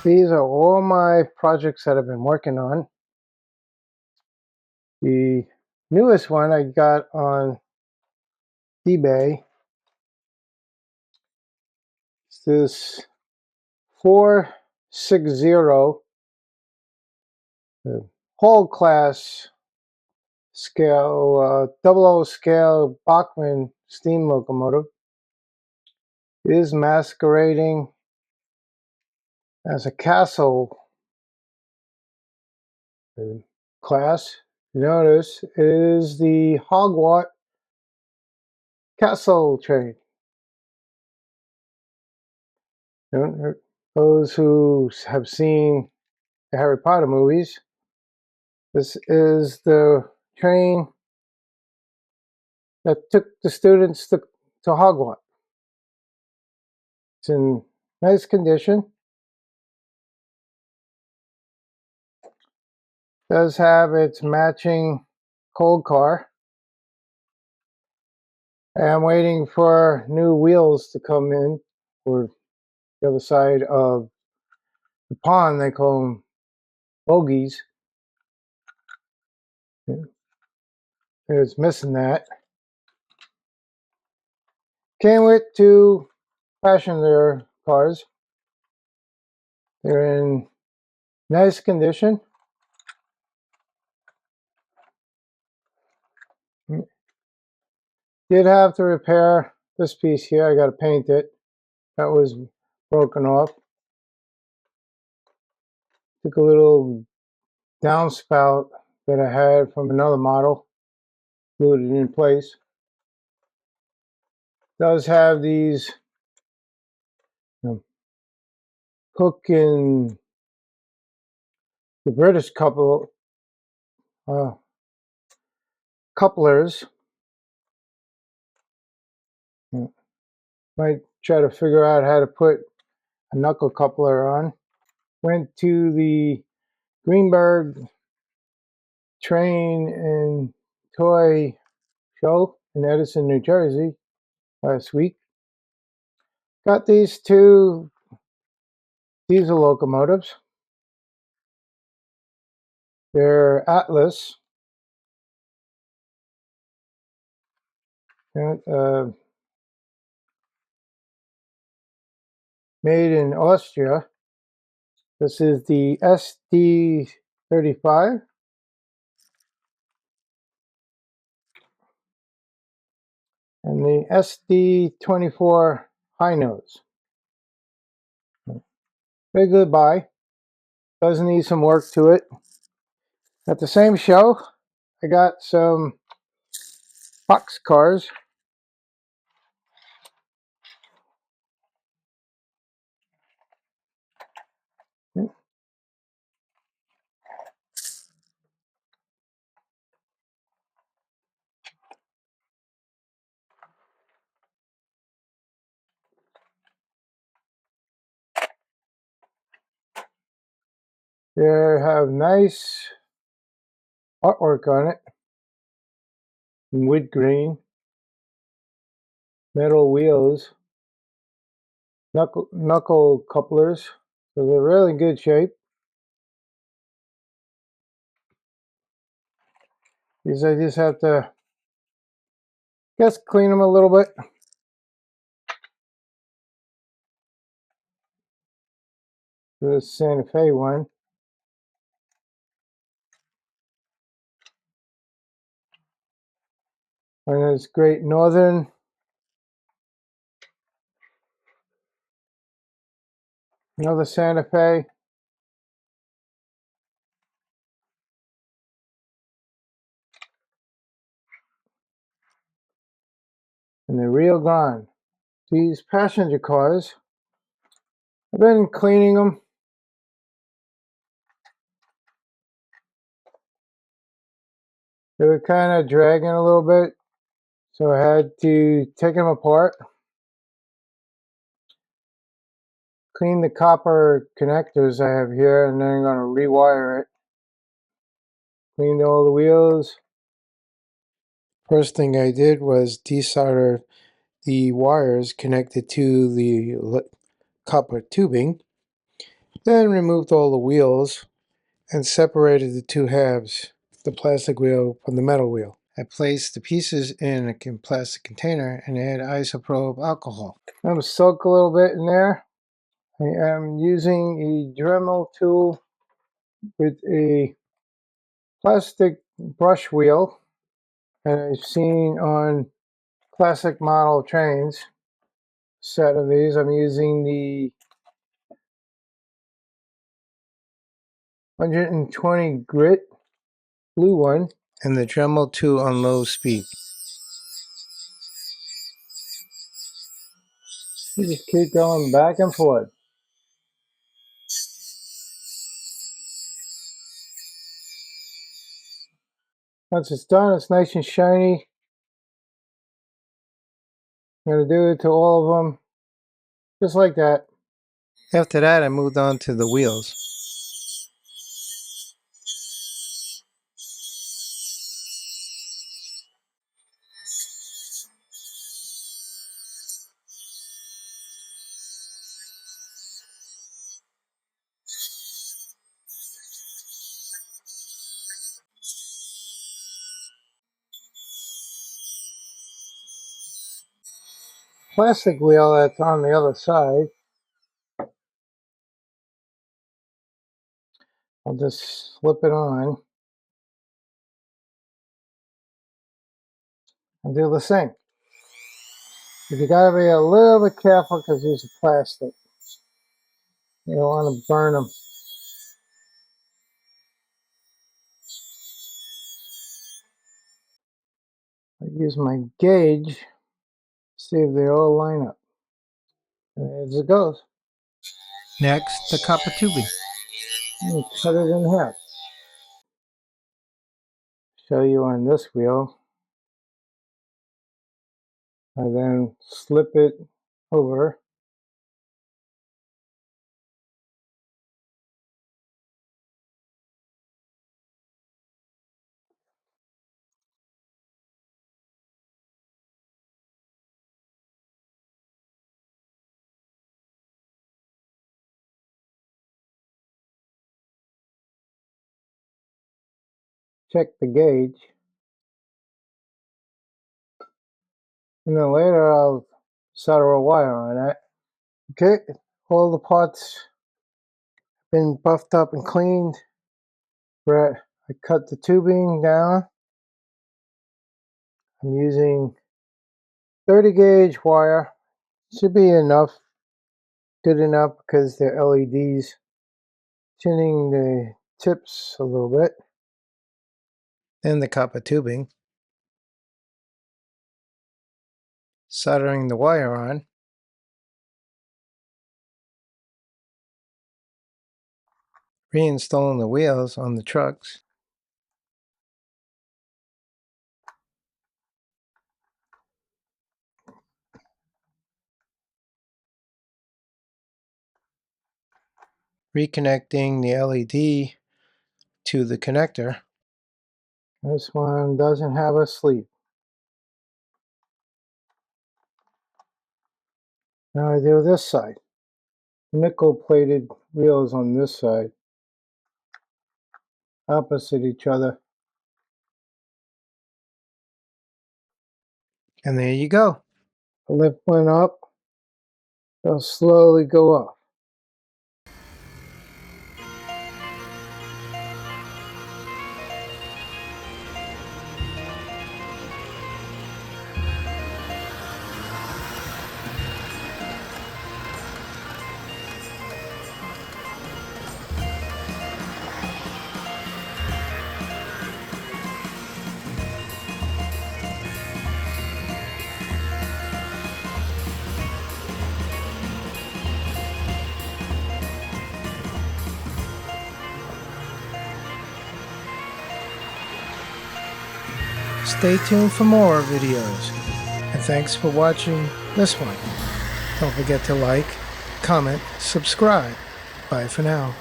These are all my projects that I've been working on. The newest one I got on eBay is this 460 Hall class scale, 00 scale Bachmann steam locomotive. It is masquerading as a castle class. You notice it is the Hogwarts castle train. Those who have seen the Harry Potter movies, this is the train that took the students to Hogwarts. It's in nice condition. Does have its matching cold car. I'm waiting for new wheels to come in for the other side of the pond. They call them bogies. It's missing that. Came with two passenger cars. They're in nice condition. Did have to repair this piece here. I got to paint it. That was broken off. Took a little downspout that I had from another model, glued it in place. Does have these hook and the British couplers. Might try to figure out how to put a knuckle coupler on. Went to the Greenberg train and toy show in Edison, New Jersey last week. Got these two diesel locomotives. They're Atlas. Made in Austria. This is the SD35. And the SD24 high nose. Very good buy. Does need some work to it. At the same show, I got some box cars. They have nice artwork on it. Wood green. Metal wheels. Knuckle couplers. So they're really in good shape. These I just have to, clean them a little bit. This Santa Fe one. And this Great Northern. Another Santa Fe. And the Rio Grande. These passenger cars, I've been cleaning them. They were kind of dragging a little bit, so I had to take them apart. Clean the copper connectors I have here, and then I'm going to rewire it. Cleaned all the wheels. First thing I did was desolder the wires connected to the copper tubing. Then removed all the wheels and separated the two halves, the plastic wheel from the metal wheel. I placed the pieces in a plastic container and add isopropyl alcohol. I'm going to soak a little bit in there. I am using a Dremel tool with a plastic brush wheel, and I've seen on classic model trains, set of these. I'm using the 120 grit blue one and the Dremel 2 on low speed. You just keep going back and forth. Once it's done, it's nice and shiny. I'm going to do it to all of them, just like that. After that, I moved on to the wheels. Plastic wheel that's on the other side, I'll just slip it on and do the same. But you gotta be a little bit careful because these are plastic. You don't want to burn them. I use my gauge, see if they all line up. And as it goes. Next, the copper tubing. And cut it in half. Show you on this wheel. I then slip it over. Check the gauge. And then later I'll solder a wire on it. Okay, all the parts been buffed up and cleaned. I cut the tubing down. I'm using 30 gauge wire. Should be enough, good enough because they're LEDs. Tinning the tips a little bit. Then the copper tubing. Soldering the wire on. Reinstalling the wheels on the trucks. Reconnecting the LED to the connector. This one doesn't have a sleeve. Now I do this side. Nickel plated wheels on this side. Opposite each other. And there you go. The lift went up. They'll slowly go up. Stay tuned for more videos, and thanks for watching this one. Don't forget to like, comment, subscribe. Bye for now.